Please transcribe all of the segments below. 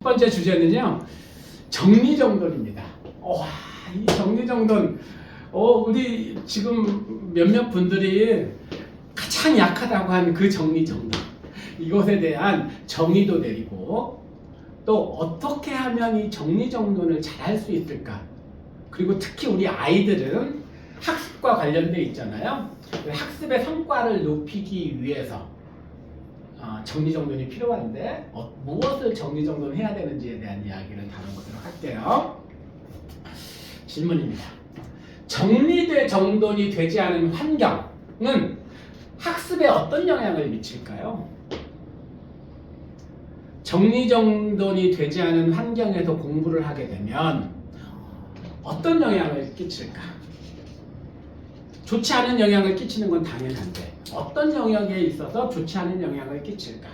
번째 주제는요, 정리정돈입니다. 와, 이 정리정돈, 우리 지금 몇몇 분들이 가장 약하다고 하는 그 정리정돈, 이것에 대한 정의도 내리고, 또 어떻게 하면 이 정리정돈을 잘 할 수 있을까? 그리고 특히 우리 아이들은 학습과 관련돼 있잖아요. 학습의 성과를 높이기 위해서 정리정돈이 필요한데 무엇을 정리정돈해야 되는지에 대한 이야기를 다뤄보도록 할게요. 질문입니다. 정리정돈이 되지 않은 환경은 학습에 어떤 영향을 미칠까요? 정리정돈이 되지 않은 환경에서 공부를 하게 되면 어떤 영향을 끼칠까? 좋지 않은 영향을 끼치는 건 당연한데 어떤 영역에 있어서 좋지 않은 영향을 끼칠까?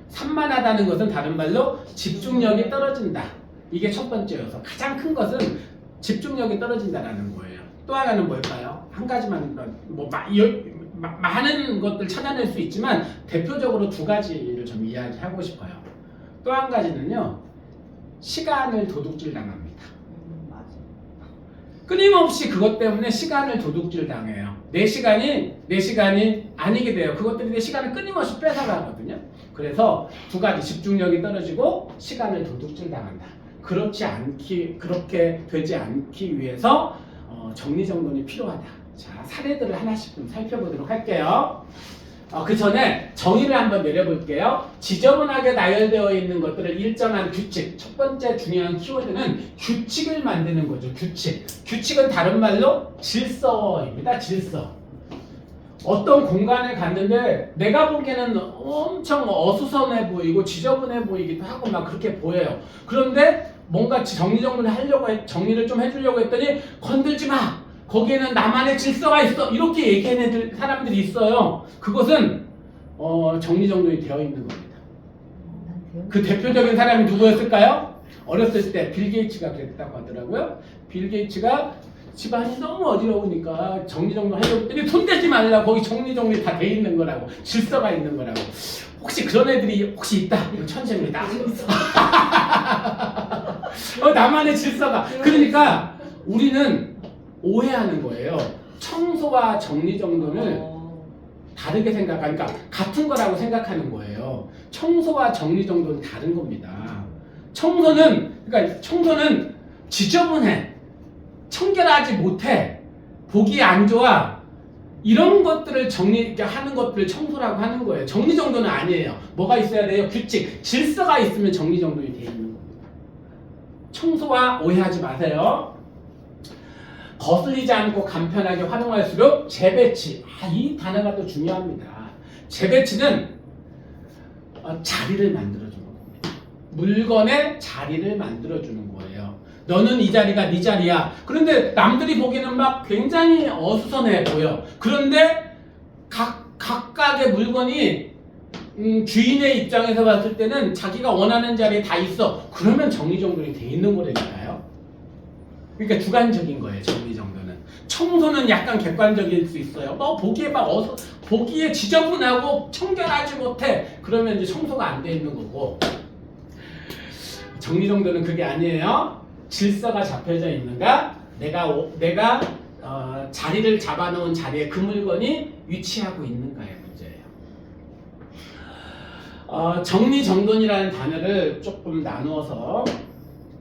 산만하다는 것은 다른 말로 집중력이 떨어진다. 이게 첫 번째여서 가장 큰 것은 집중력이 떨어진다라는 거예요. 또 하나는 뭘까요? 한 가지만 많은 것들 찾아낼 수 있지만 대표적으로 두 가지를 좀 이야기하고 싶어요. 또 한 가지는요, 시간을 도둑질 당합니다. 끊임없이 그것 때문에 시간을 도둑질 당해요. 내 시간이 아니게 돼요. 그것들이 내 시간을 끊임없이 뺏어가거든요. 그래서 두 가지, 집중력이 떨어지고 시간을 도둑질 당한다. 그렇게 되지 않기 위해서 정리정돈이 필요하다. 자, 사례들을 하나씩 좀 살펴보도록 할게요. 그 전에 정의를 한번 내려볼게요. 지저분하게 나열되어 있는 것들을 일정한 규칙. 첫 번째 중요한 키워드는 규칙을 만드는 거죠. 규칙. 규칙은 다른 말로 질서입니다. 질서. 어떤 공간에 갔는데 내가 보기에는 엄청 어수선해 보이고 지저분해 보이기도 하고 막 그렇게 보여요. 그런데 뭔가 정리를 좀 해주려고 했더니 건들지 마. 거기에는 나만의 질서가 있어. 이렇게 얘기하는 사람들이 있어요. 그것은 정리정돈이 되어 있는 겁니다. 그 대표적인 사람이 누구였을까요? 어렸을 때 빌 게이츠가 그랬다고 하더라고요. 빌 게이츠가 집안이 너무 어지러우니까 정리정돈 하려고 했더니 손대지 말라. 거기 정리 다 돼 있는 거라고. 질서가 있는 거라고. 혹시 그런 애들이 혹시 있다? 이거 천재입니다. 나만의 질서가. 그러니까 우리는 오해하는 거예요. 청소와 정리정돈을 다르게 생각하니까 같은 거라고 생각하는 거예요. 청소와 정리정돈은 다른 겁니다. 청소는 지저분해. 청결하지 못해. 보기 안 좋아. 이런 것들을 하는 것들을 청소라고 하는 거예요. 정리정돈은 아니에요. 뭐가 있어야 돼요? 규칙, 질서가 있으면 정리정돈이 돼 있는 겁니다. 청소와 오해하지 마세요. 거슬리지 않고 간편하게 활용할수록 재배치. 이 단어가 또 중요합니다. 재배치는 자리를 만들어주는 겁니다. 물건의 자리를 만들어주는 거예요. 너는 이 자리가 네 자리야. 그런데 남들이 보기에는 막 굉장히 어수선해 보여. 그런데 각각의 물건이 주인의 입장에서 봤을 때는 자기가 원하는 자리에 다 있어. 그러면 정리정돈이 돼 있는 거라니까요. 그러니까 주관적인 거예요. 정리정돈은. 청소는 약간 객관적일 수 있어요. 보기에 지저분하고 청결하지 못해. 그러면 이제 청소가 안 돼 있는 거고. 정리정돈은 그게 아니에요. 질서가 잡혀져 있는가? 내가 자리를 잡아놓은 자리에 그 물건이 위치하고 있는가의 문제예요. 정리정돈이라는 단어를 조금 나누어서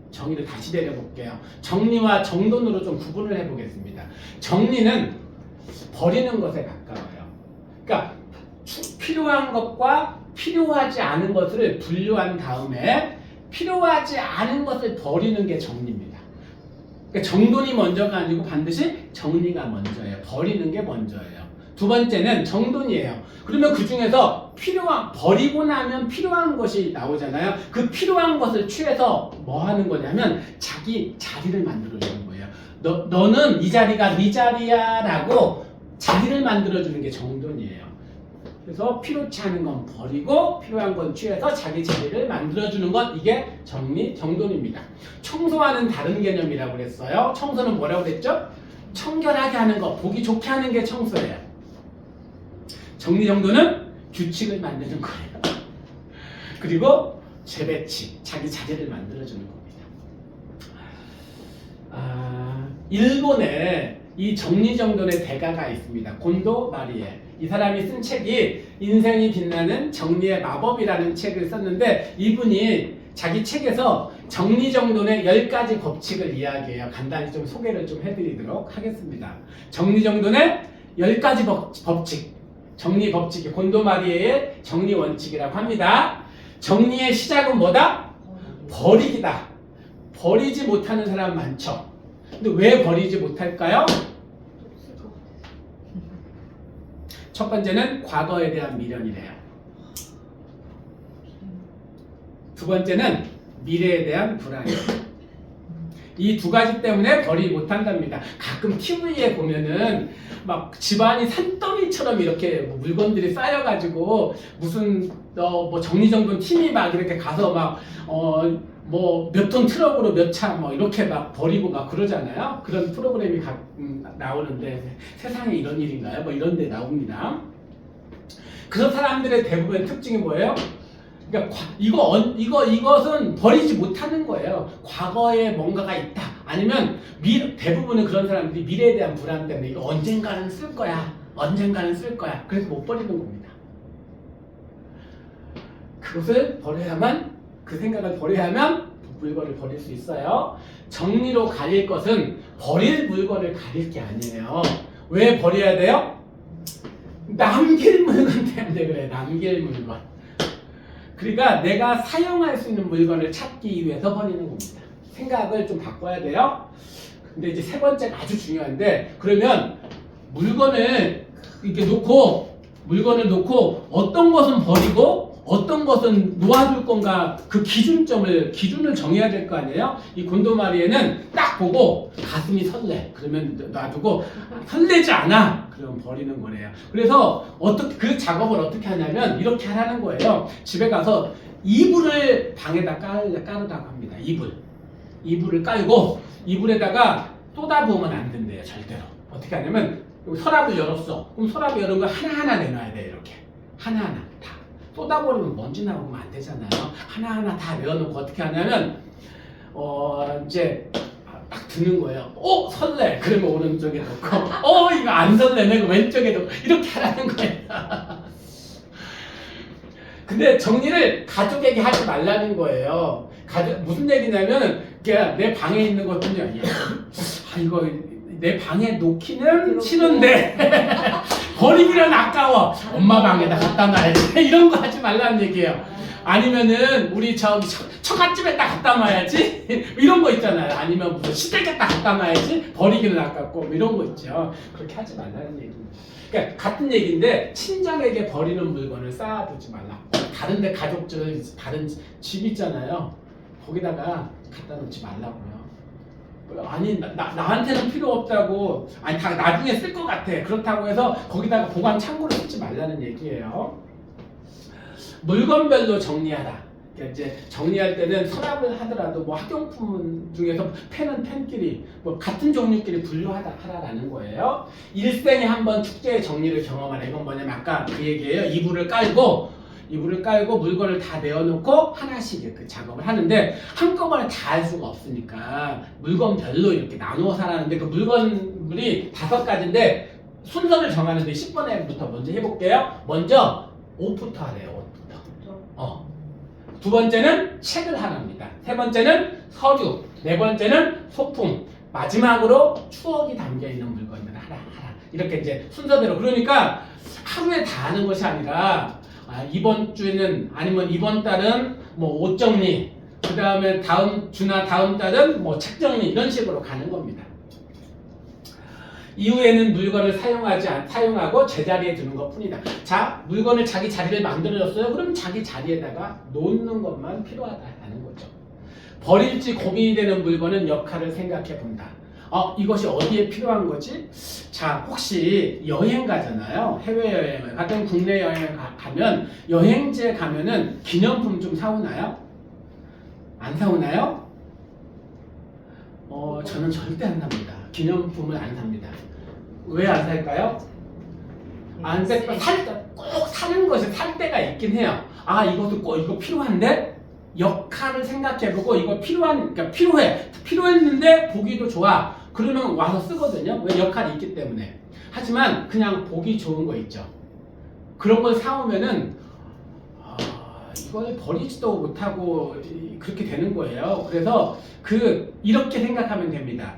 정의를 다시 내려볼게요. 정리와 정돈으로 좀 구분을 해보겠습니다. 정리는 버리는 것에 가까워요. 그러니까 필요한 것과 필요하지 않은 것을 분류한 다음에 필요하지 않은 것을 버리는 게 정리입니다. 그러니까 정돈이 먼저가 아니고 반드시 정리가 먼저예요. 버리는 게 먼저예요. 두 번째는 정돈이에요. 그러면 그 중에서 버리고 나면 필요한 것이 나오잖아요. 그 필요한 것을 취해서 뭐 하는 거냐면 자기 자리를 만들어주는 거예요. 너는 이 자리가 네 자리야 라고 자리를 만들어주는 게 정돈이에요. 그래서 필요치 않은 건 버리고 필요한 건 취해서 자기 자리를 만들어주는 것, 이게 정돈입니다. 청소와는 다른 개념이라고 그랬어요. 청소는 뭐라고 그랬죠? 청결하게 하는 거, 보기 좋게 하는 게 청소예요. 정리정돈은 규칙을 만드는 거예요. 그리고 재배치, 자기 자리를 만들어주는 겁니다. 일본에 이 정리정돈의 대가가 있습니다. 곤도 마리에. 이 사람이 쓴 책이 인생이 빛나는 정리의 마법이라는 책을 썼는데 이분이 자기 책에서 정리정돈의 10가지 법칙을 이야기해요. 간단히 좀 소개를 좀 해드리도록 하겠습니다. 정리정돈의 10가지 법칙. 정리 법칙이 곤도 마리에의 정리 원칙이라고 합니다. 정리의 시작은 뭐다? 버리기다. 버리지 못하는 사람 많죠. 근데 왜 버리지 못할까요? 첫 번째는 과거에 대한 미련이래요. 두 번째는 미래에 대한 불안이에요. 이 두 가지 때문에 버리지 못한답니다. 가끔 TV에 보면은 막 집안이 산더미처럼 이렇게 뭐 물건들이 쌓여가지고 무슨 뭐 정리정돈 팀이 막 이렇게 가서 막 뭐 몇 톤 트럭으로 몇 차 뭐 이렇게 막 버리고 막 그러잖아요. 그런 프로그램이 나오는데 세상에 이런 일인가요? 뭐 이런 데 나옵니다. 그런 사람들의 대부분의 특징이 뭐예요? 그러니까 이것은 버리지 못하는 거예요. 과거에 뭔가가 있다. 아니면 대부분은 그런 사람들이 미래에 대한 불안 때문에 이거 언젠가는 쓸 거야. 언젠가는 쓸 거야. 그래서 못 버리는 겁니다. 그것을 버려야만, 그 생각을 버려야만 물건을 버릴 수 있어요. 정리로 가릴 것은 버릴 물건을 가릴 게 아니에요. 왜 버려야 돼요? 남길 물건 때문에 그래. 남길 물건. 그러니까 내가 사용할 수 있는 물건을 찾기 위해서 버리는 겁니다. 생각을 좀 바꿔야 돼요. 근데 이제 세 번째가 아주 중요한데, 그러면 물건을 놓고 어떤 것은 버리고 어떤 것은 놓아둘 건가, 그 기준을 정해야 될 거 아니에요? 이 곤도 마리에는 딱 보고 가슴이 설레. 그러면 놔두고 설레지 않아. 그럼 버리는 거래요. 그래서 그 작업을 어떻게 하냐면 이렇게 하라는 거예요. 집에 가서 이불을 방에다 깔으라고 합니다. 이불을 깔고 이불에다가 쏟아부으면 안 된대요. 절대로. 어떻게 하냐면 서랍을 열었어. 그럼 서랍 열은 거 하나하나 내놔야 돼요. 이렇게 하나하나 다. 쏟아버리면 먼지 나오면 안 되잖아요. 하나하나 다 내어놓고 어떻게 하냐면 이제 딱 드는 거예요. 설레. 그러면 오른쪽에 놓고 이거 안 설레네. 그 왼쪽에 놓고 이렇게 하라는 거예요. 근데 정리를 가족에게 하지 말라는 거예요. 무슨 얘기냐면 내 방에 있는 것뿐이 아니야. 이거 내 방에 놓기는 싫은데 버리기는 아까워. 엄마 방에다 갖다 놔야지. 이런 거 하지 말라는 얘기예요. 아니면은 우리 처갓집에다 갖다 놔야지. 이런 거 있잖아요. 아니면 무슨 시댁에다 갖다 놔야지. 버리기는 아깝고 뭐 이런 거 있죠. 그렇게 하지 말라는 얘기입니다. 그러니까 같은 얘기인데 친정에게 버리는 물건을 쌓아두지 말라. 다른 데 가족들 다른 집 있잖아요. 거기다가 갖다 놓지 말라고요. 아니 나한테는 필요 없다고, 아니 다 나중에 쓸 것 같아. 그렇다고 해서 거기다가 보관 창고를 쓰지 말라는 얘기예요. 물건별로 정리하라. 그러니까 이제 정리할 때는 서랍을 하더라도 뭐 학용품 중에서 펜은 펜끼리 뭐 같은 종류끼리 분류하라라는 거예요. 일생에 한번 축제의 정리를 경험하라. 이건 뭐냐면 아까 그 얘기예요. 이불을 깔고 물건을 다 내어놓고 하나씩 그 작업을 하는데 한꺼번에 다 할 수가 없으니까 물건별로 이렇게 나누어서 하라는데, 그 물건물이 5가지인데 순서를 정하는데 10번부터 먼저 해볼게요. 먼저 옷부터 하래요. 옷부터. 두 번째는 책을 하나입니다. 세 번째는 서류. 네 번째는 소품. 마지막으로 추억이 담겨있는 물건을 하라. 이렇게 이제 순서대로. 그러니까 하루에 다 하는 것이 아니라 이번 주에는, 아니면 이번 달은 뭐 옷 정리, 그 다음에 다음 주나 다음 달은 뭐 책 정리, 이런 식으로 가는 겁니다. 이후에는 물건을 사용하고 제자리에 두는 것 뿐이다. 자, 물건을 자기 자리를 만들어줬어요. 그럼 자기 자리에다가 놓는 것만 필요하다는 거죠. 버릴지 고민이 되는 물건은 역할을 생각해 본다. 이것이 어디에 필요한 거지? 자, 혹시 여행 가잖아요. 해외여행을 가든 국내 여행을 가면 여행지에 가면은 기념품 좀 사오나요? 안 사오나요? 저는 절대 안 삽니다. 기념품을 안 삽니다. 왜 안 살까요? 안 돼. 꼭 사는 것이 살 때가 있긴 해요. 아, 이것도 꼭 이거 필요한데? 역할을 생각해보고 이거 그러니까 필요했는데 보기도 좋아. 그러면 와서 쓰거든요. 왜? 역할이 있기 때문에. 하지만 그냥 보기 좋은 거 있죠. 그런 걸 사오면은 이걸 버리지도 못하고 그렇게 되는 거예요. 그래서 이렇게 생각하면 됩니다.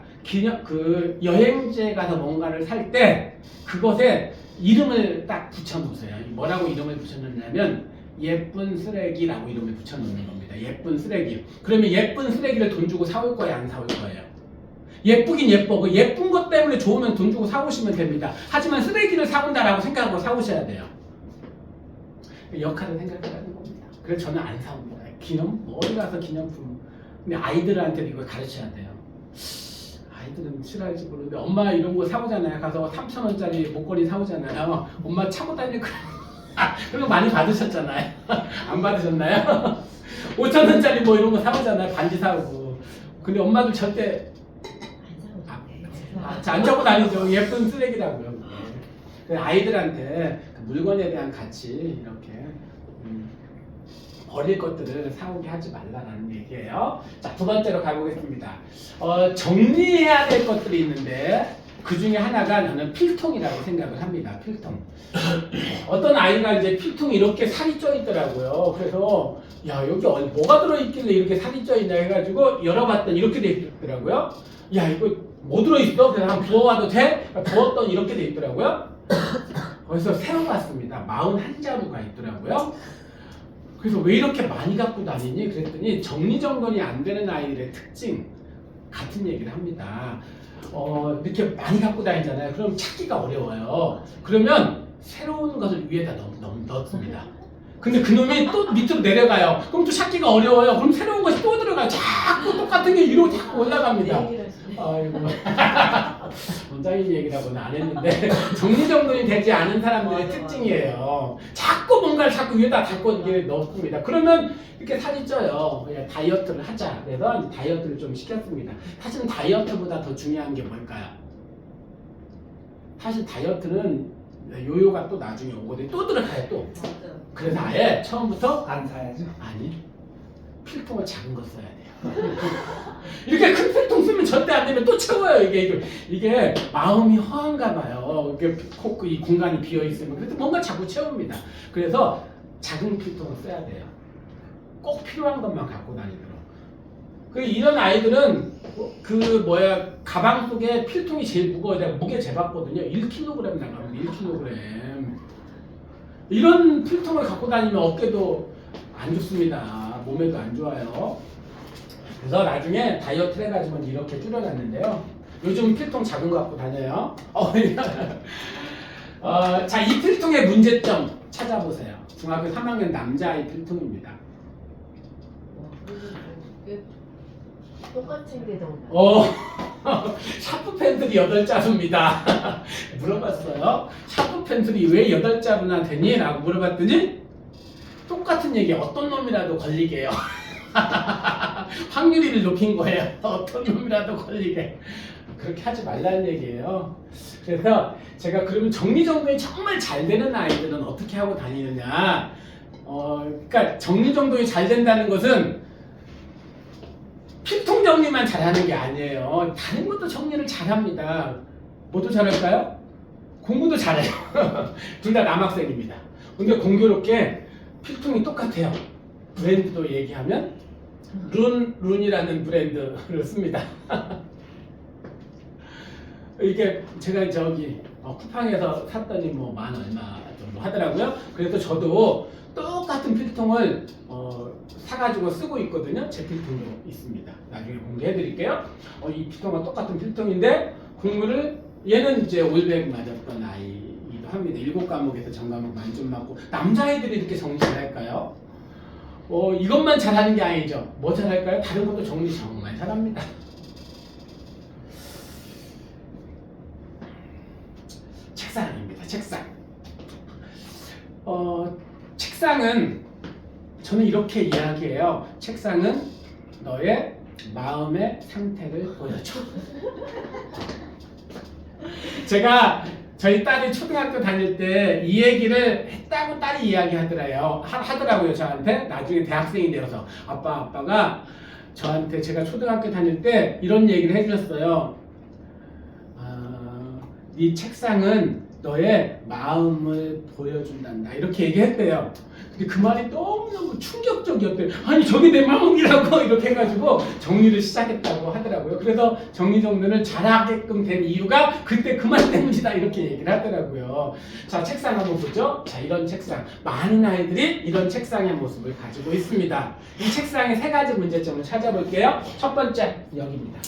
여행지에 가서 뭔가를 살 때 그것에 이름을 딱 붙여놓으세요. 뭐라고 이름을 붙여놓냐면 예쁜 쓰레기라고 이름을 붙여놓는 겁니다. 예쁜 쓰레기. 그러면 예쁜 쓰레기를 돈 주고 사올 거예요? 안 사올 거예요? 예쁘긴 예뻐. 그 예쁜 것 때문에 좋으면 돈 주고 사오시면 됩니다. 하지만 쓰레기를 사온다라고 생각하고 사오셔야 돼요. 역할을 생각하는 겁니다. 그래서 저는 안 사옵니다. 어디 가서 기념품. 근데 아이들한테는 이걸 가르쳐야 돼요. 아이들은 싫어할지 모르는데 엄마 이런 거 사오잖아요. 가서 3,000원짜리 목걸이 사오잖아요. 엄마 차고 다니고 그런 거 많이 받으셨잖아요. 안 받으셨나요? 5,000원짜리 뭐 이런 거 사오잖아요. 반지 사오고. 근데 엄마도 절대 안 사고 다니죠. 예쁜 쓰레기라고요. 아이들한테 물건에 대한 가치 이렇게 버릴 것들을 사오게 하지 말라는 얘기예요. 자, 두 번째로 가보겠습니다. 정리해야 될 것들이 있는데 그 중에 하나가 나는 필통이라고 생각을 합니다. 필통. 어떤 아이가 이제 필통이 이렇게 살이 쪄 있더라고요. 그래서 야, 여기 뭐가 들어있길래 이렇게 살이 쪄 있나 해가지고 열어봤더니 이렇게 돼 있더라고요. 야, 이거 뭐 들어있어? 그래서 한번 부어봐도 돼? 부었더니 이렇게 돼 있더라고요. 거기서 세어봤습니다. 41자루가 있더라고요. 그래서 왜 이렇게 많이 갖고 다니니? 그랬더니 정리정돈이 안 되는 아이들의 특징 같은 얘기를 합니다. 이렇게 많이 갖고 다니잖아요. 그럼 찾기가 어려워요. 그러면 새로운 것을 위에다 넣습니다. 근데 그놈이 또 밑으로 내려가요. 그럼 또 찾기가 어려워요. 그럼 새로운 것이 또 들어가요. 자꾸 똑같은 게 위로 자꾸 올라갑니다. 아이고. 원장님 얘기라고는 안 했는데 정리정돈이 되지 않은 사람들의 특징이에요. 자꾸 뭔가를 자꾸 위에다 닫고 넣습니다. 그러면 이렇게 살이 쪄요. 다이어트를 하자. 그래서 다이어트를 좀 시켰습니다. 사실은 다이어트보다 더 중요한 게 뭘까요? 사실 다이어트는 요요가 또 나중에 오거든요. 또 들어가요 또. 그래서 아예 처음부터 안 사야죠. 아니 필통을 작은 거 써야 돼요. 이렇게 큰 필통 쓰면 절대 안 되면 또 채워요. 이게 마음이 허한가 봐요. 이렇게 이 공간이 비어 있으면 그래서 뭔가 자꾸 채웁니다. 그래서 작은 필통을 써야 돼요. 꼭 필요한 것만 갖고 다니도록. 이런 아이들은 가방 속에 필통이 제일 무거워요. 내가 무게 재봤거든요. 1kg 나갑니다. 1kg. 이런 필통을 갖고 다니면 어깨도 안 좋습니다. 몸에도 안 좋아요. 그래서 나중에 다이어트를 해가지고 이렇게 줄여놨는데요. 요즘 필통 작은 거 갖고 다녀요. 자, 이 필통의 문제점 찾아보세요. 중학교 3학년 남자아이 필통입니다. 똑같은 게 더. 샤프 펜슬이 8자루입니다. 물어봤어요. 샤프 펜슬이 왜 8자루나 되니? 라고 물어봤더니 똑같은 얘기 어떤 놈이라도 걸리게 해요. 확률을 높인 거예요. 어떤 놈이라도 걸리게. 그렇게 하지 말라는 얘기예요. 그래서 제가 그러면 정리정돈이 정말 잘 되는 아이들은 어떻게 하고 다니느냐. 그러니까 정리정돈이 잘 된다는 것은 필통 정리만 잘하는 게 아니에요. 다른 것도 정리를 잘합니다. 뭐도 잘할까요? 공부도 잘해요. 둘 다 남학생입니다. 근데 공교롭게 필통이 똑같아요. 브랜드도 얘기하면 룬이라는 브랜드를 씁니다. 이게 제가 쿠팡에서 샀더니 만 얼마 정도 하더라고요. 그래서 저도 똑같은 필통을 사가지고 쓰고 있거든요. 제 필통도 있습니다. 나중에 공개해드릴게요. 이 필통과 똑같은 필통인데 얘는 이제 올백 맞았던 아이기도 합니다. 7과목에서 전과목 만점 맞고 남자아이들이 이렇게 정리 잘할까요? 이것만 잘하는 게 아니죠. 뭐 잘할까요? 다른 것도 정리 정말 잘합니다. 책상입니다. 책상. 책상은 저는 이렇게 이야기해요. 책상은 너의 마음의 상태를 보여줘. 제가 저희 딸이 초등학교 다닐 때 이 얘기를 했다고 딸이 하더라고요 저한테. 나중에 대학생이 되어서 아빠가 저한테 제가 초등학교 다닐 때 이런 얘기를 해주셨어요. 네 책상은 너의 마음을 보여준단다 이렇게 얘기했대요. 근데 그 말이 너무너무 충격적이었대요. 아니 저게 내 마음이라고 이렇게 해가지고 정리를 시작했다고 하더라고요. 그래서 정리정돈을 잘하게끔 된 이유가 그때 그 말 때문이다 이렇게 얘기를 하더라고요. 자, 책상 한번 보죠. 자, 이런 책상. 많은 아이들이 이런 책상의 모습을 가지고 있습니다. 이 책상의 세 가지 문제점을 찾아볼게요. 첫 번째 여기입니다.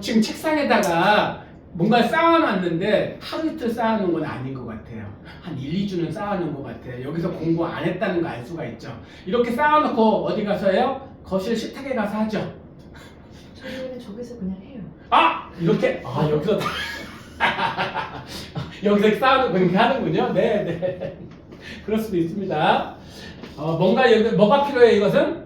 지금 책상에다가 뭔가 쌓아놨는데 하루 이틀 쌓아놓은 건 아닌 것 같아요. 한 1, 2주는 쌓아놓은 것 같아요. 여기서 공부 안 했다는 거 알 수가 있죠. 이렇게 쌓아놓고 어디 가서 해요? 거실 식탁에 가서 하죠. 저희는 저기서 그냥 해요. 이렇게? 여기서 여기서 쌓아놓고 그렇게 하는군요. 네. 그럴 수도 있습니다. 뭐가 필요해요? 이것은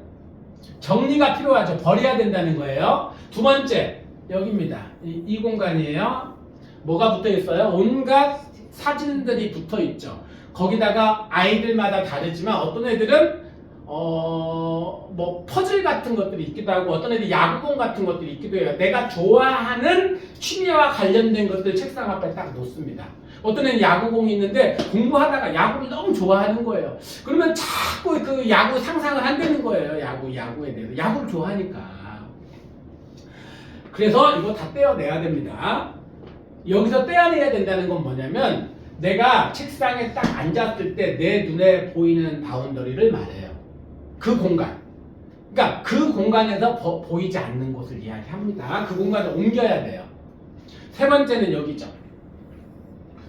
정리가 필요하죠. 버려야 된다는 거예요. 두 번째 여기입니다. 이 공간이에요. 뭐가 붙어 있어요? 온갖 사진들이 붙어 있죠. 거기다가 아이들마다 다르지만 어떤 애들은 뭐 퍼즐 같은 것들이 있기도 하고 어떤 애들 야구공 같은 것들이 있기도 해요. 내가 좋아하는 취미와 관련된 것들 책상 앞에 딱 놓습니다. 어떤 애는 야구공이 있는데 공부하다가 야구를 너무 좋아하는 거예요. 그러면 자꾸 그 야구 상상을 한다는 거예요. 야구에 대해서. 야구를 좋아하니까. 그래서 이거 다 떼어내야 됩니다. 여기서 떼어내야 된다는 건 뭐냐면 내가 책상에 딱 앉았을 때 내 눈에 보이는 바운더리를 말해요. 그 공간. 그러니까 그 공간에서 보이지 않는 곳을 이야기합니다. 그 공간을 옮겨야 돼요. 세 번째는 여기죠.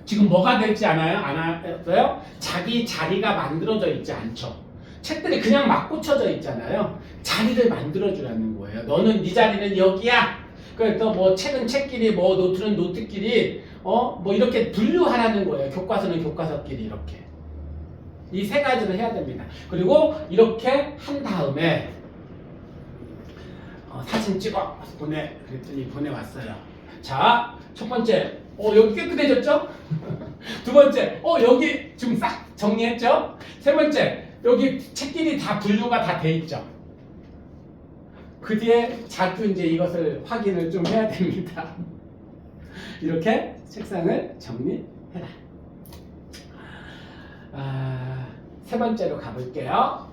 지금 뭐가 될지 안 알았어요? 자기 자리가 만들어져 있지 않죠. 책들이 그냥 막 꽂혀져 있잖아요. 자리를 만들어주라는 거예요. 너는 네 자리는 여기야. 그래서 뭐 책은 책끼리, 뭐 노트는 노트끼리, 뭐 이렇게 분류하라는 거예요. 교과서는 교과서끼리 이렇게. 이 세 가지를 해야 됩니다. 그리고 이렇게 한 다음에 사진 찍어 그랬더니 보내왔어요. 자, 첫 번째, 여기 깨끗해졌죠? 두 번째, 여기 지금 싹 정리했죠? 세 번째, 여기 책끼리 다 분류가 다 돼 있죠? 그 뒤에 자꾸 이제 이것을 확인을 좀 해야 됩니다. 이렇게 책상을 정리해라. 세 번째로 가볼게요.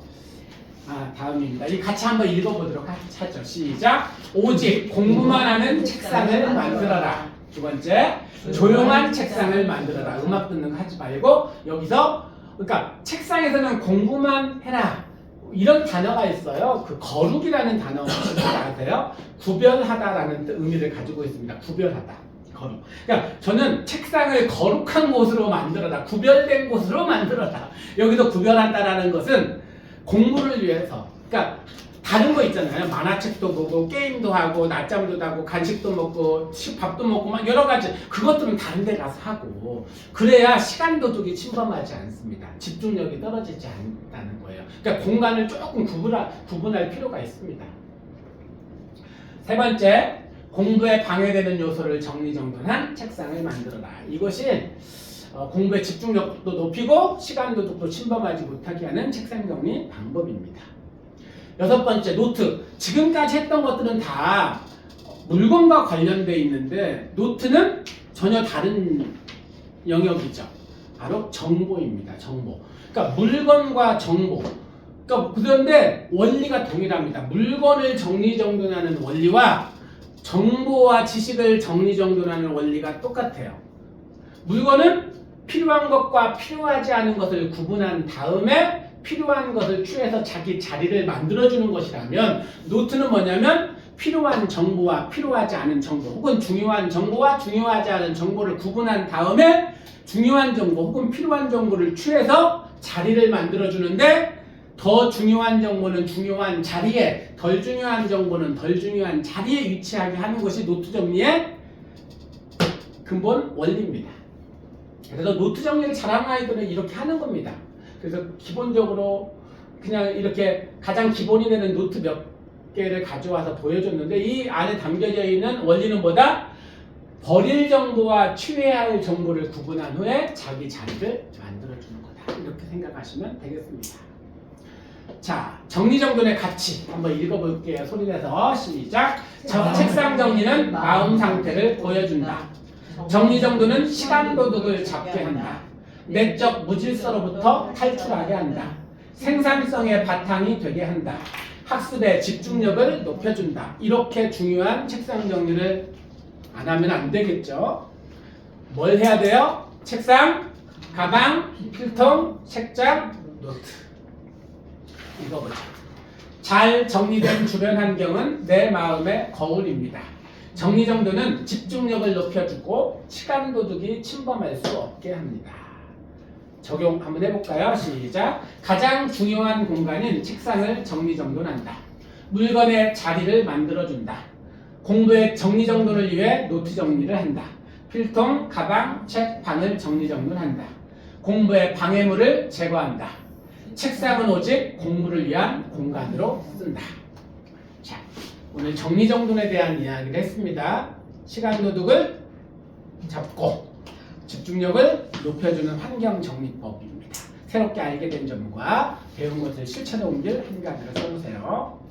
다음입니다. 이 같이 한번 읽어보도록 하죠. 시작. 오직 공부만 하는 책상을 만들어라. 두 번째, 조용한 책상을 만들어라. 음악 듣는 거 하지 말고 여기서 그러니까 책상에서는 공부만 해라. 이런 단어가 있어요. 그 거룩이라는 단어 혹시 아세요? 구별하다라는 의미를 가지고 있습니다. 구별하다. 거룩. 그러니까 저는 책상을 거룩한 곳으로 만들어라. 구별된 곳으로 만들어라. 여기서 구별한다라는 것은 공부를 위해서. 그러니까 다른 거 있잖아요. 만화책도 보고 게임도 하고 낮잠도 자고 간식도 먹고 밥도 먹고 막 여러 가지 그것들은 다른 데 가서 하고 그래야 시간 도둑이 침범하지 않습니다. 집중력이 떨어지지 않다는 거예요. 그러니까 공간을 조금 구분할 필요가 있습니다. 세 번째, 공부에 방해되는 요소를 정리정돈한 책상을 만들어라. 이것이 공부의 집중력도 높이고 시간 도둑도 침범하지 못하게 하는 책상 정리 방법입니다. 여섯 번째, 노트. 지금까지 했던 것들은 다 물건과 관련되어 있는데 노트는 전혀 다른 영역이죠. 바로 정보입니다. 정보. 그러니까 물건과 정보. 그런데 원리가 동일합니다. 물건을 정리정돈하는 원리와 정보와 지식을 정리정돈하는 원리가 똑같아요. 물건은 필요한 것과 필요하지 않은 것을 구분한 다음에 필요한 것을 취해서 자기 자리를 만들어주는 것이라면 노트는 뭐냐면 필요한 정보와 필요하지 않은 정보 혹은 중요한 정보와 중요하지 않은 정보를 구분한 다음에 중요한 정보 혹은 필요한 정보를 취해서 자리를 만들어주는데 더 중요한 정보는 중요한 자리에 덜 중요한 정보는 덜 중요한 자리에 위치하게 하는 것이 노트 정리의 근본 원리입니다. 그래서 노트 정리를 잘하는 아이들은 이렇게 하는 겁니다. 그래서 기본적으로 그냥 이렇게 가장 기본이 되는 노트 몇 개를 가져와서 보여줬는데 이 안에 담겨져 있는 원리는 뭐다? 버릴 정보와 취해야 할 정보를 구분한 후에 자기 자리를 만들어주는 거다. 이렇게 생각하시면 되겠습니다. 자, 정리정돈의 가치 한번 읽어볼게요. 소리내서 시작. 책상 정리는 마음 상태를 보여준다. 정리정돈은 시간도둑을 잡게 한다. 내적 무질서로부터 탈출하게 한다. 생산성의 바탕이 되게 한다. 학습의 집중력을 높여준다. 이렇게 중요한 책상 정리를 안 하면 안 되겠죠. 뭘 해야 돼요? 책상, 가방, 필통, 책장, 노트. 읽어보자. 잘 정리된 주변 환경은 내 마음의 거울입니다. 정리정돈은 집중력을 높여주고 시간 도둑이 침범할 수 없게 합니다. 적용 한번 해볼까요? 시작. 가장 중요한 공간인 책상을 정리정돈한다. 물건의 자리를 만들어준다. 공부의 정리정돈을 위해 노트 정리를 한다. 필통, 가방, 책, 방을 정리정돈한다. 공부의 방해물을 제거한다. 책상은 오직 공부를 위한 공간으로 쓴다. 자, 오늘 정리정돈에 대한 이야기를 했습니다. 시간 도둑을 잡고 집중력을 높여주는 환경정리법입니다. 새롭게 알게 된 점과 배운 것을 실천에 옮길 한 가지를 써보세요.